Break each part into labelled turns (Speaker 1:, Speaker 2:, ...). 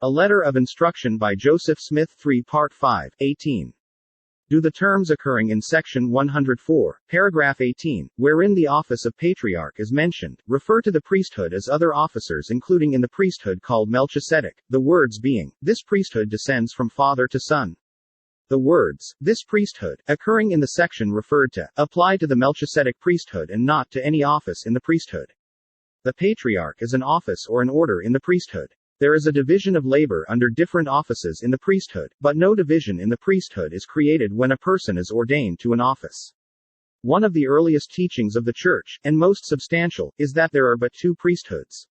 Speaker 1: A letter of instruction by Joseph Smith 3 Part 5, 18. Do the terms occurring in section 104, paragraph 18, wherein the office of patriarch is mentioned, refer to the priesthood as other officers including in the priesthood called Melchisedec, the words being, this priesthood descends from father to son. The words, this priesthood, occurring in the section referred to, apply to the Melchisedec priesthood and not to any office in the priesthood. The patriarch is an office or an order in the priesthood. There is a division of labor under different offices in the priesthood, but no division in the priesthood is created when a person is ordained to an office. One of the earliest teachings of the Church, and most substantial, is that there are but two priesthoods.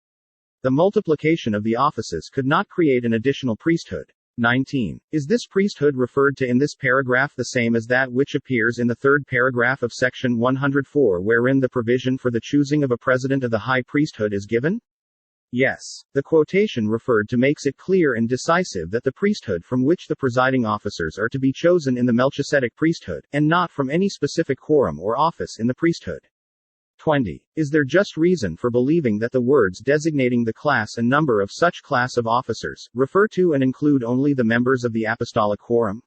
Speaker 1: The multiplication of the offices could not create an additional priesthood. 19. Is this priesthood referred to in this paragraph the same as that which appears in the third paragraph of section 104 wherein the provision for the choosing of a president of the high priesthood is given? Yes. The quotation referred to makes it clear and decisive that the priesthood from which the presiding officers are to be chosen in the Melchisedec priesthood, and not from any specific quorum or office in the priesthood. 20. Is there just reason for believing that the words designating the class and number of such class of officers, refer to and include only the members of the apostolic quorum?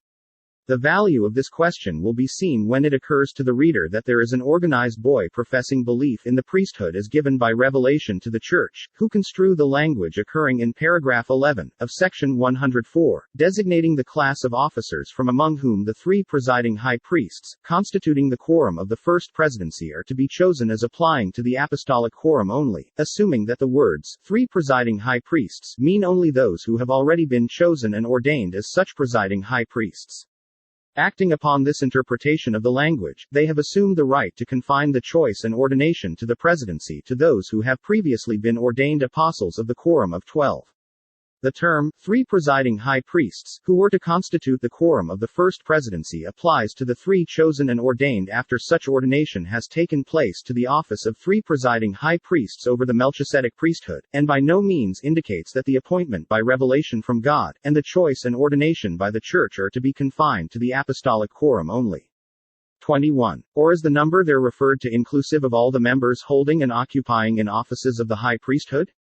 Speaker 1: The value of this question will be seen when it occurs to the reader that there is an organized boy professing belief in the priesthood as given by revelation to the Church, who construe the language occurring in paragraph 11, of section 104, designating the class of officers from among whom the three presiding high priests, constituting the quorum of the first presidency are to be chosen as applying to the apostolic quorum only, assuming that the words, three presiding high priests, mean only those who have already been chosen and ordained as such presiding high priests. Acting upon this interpretation of the language, they have assumed the right to confine the choice and ordination to the presidency to those who have previously been ordained apostles of the quorum of 12. The term, three presiding high priests, who were to constitute the quorum of the first presidency applies to the three chosen and ordained after such ordination has taken place to the office of three presiding high priests over the Melchisedec priesthood, and by no means indicates that the appointment by revelation from God, and the choice and ordination by the Church are to be confined to the apostolic quorum only. 21. Or is the number there referred to inclusive of all the members holding and occupying in offices of the high priesthood?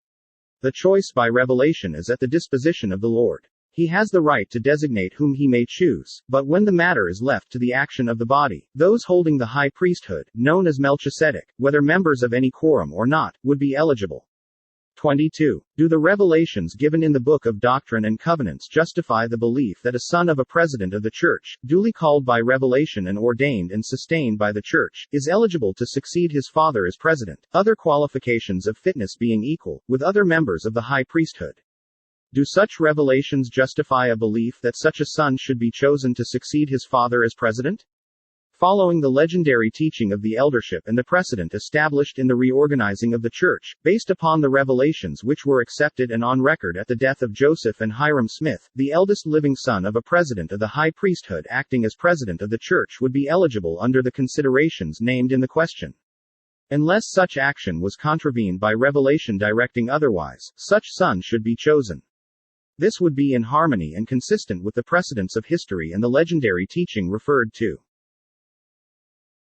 Speaker 1: The choice by revelation is at the disposition of the Lord. He has the right to designate whom he may choose, but when the matter is left to the action of the body, those holding the high priesthood, known as Melchisedec, whether members of any quorum or not, would be eligible. 22. Do the revelations given in the Book of Doctrine and Covenants justify the belief that a son of a president of the Church, duly called by revelation and ordained and sustained by the Church, is eligible to succeed his father as president, other qualifications of fitness being equal, with other members of the high priesthood? Do such revelations justify a belief that such a son should be chosen to succeed his father as president? Following the legendary teaching of the eldership and the precedent established in the reorganizing of the Church, based upon the revelations which were accepted and on record at the death of Joseph and Hiram Smith, the eldest living son of a president of the high priesthood acting as president of the Church would be eligible under the considerations named in the question. Unless such action was contravened by revelation directing otherwise, such son should be chosen. This would be in harmony and consistent with the precedents of history and the legendary teaching referred to.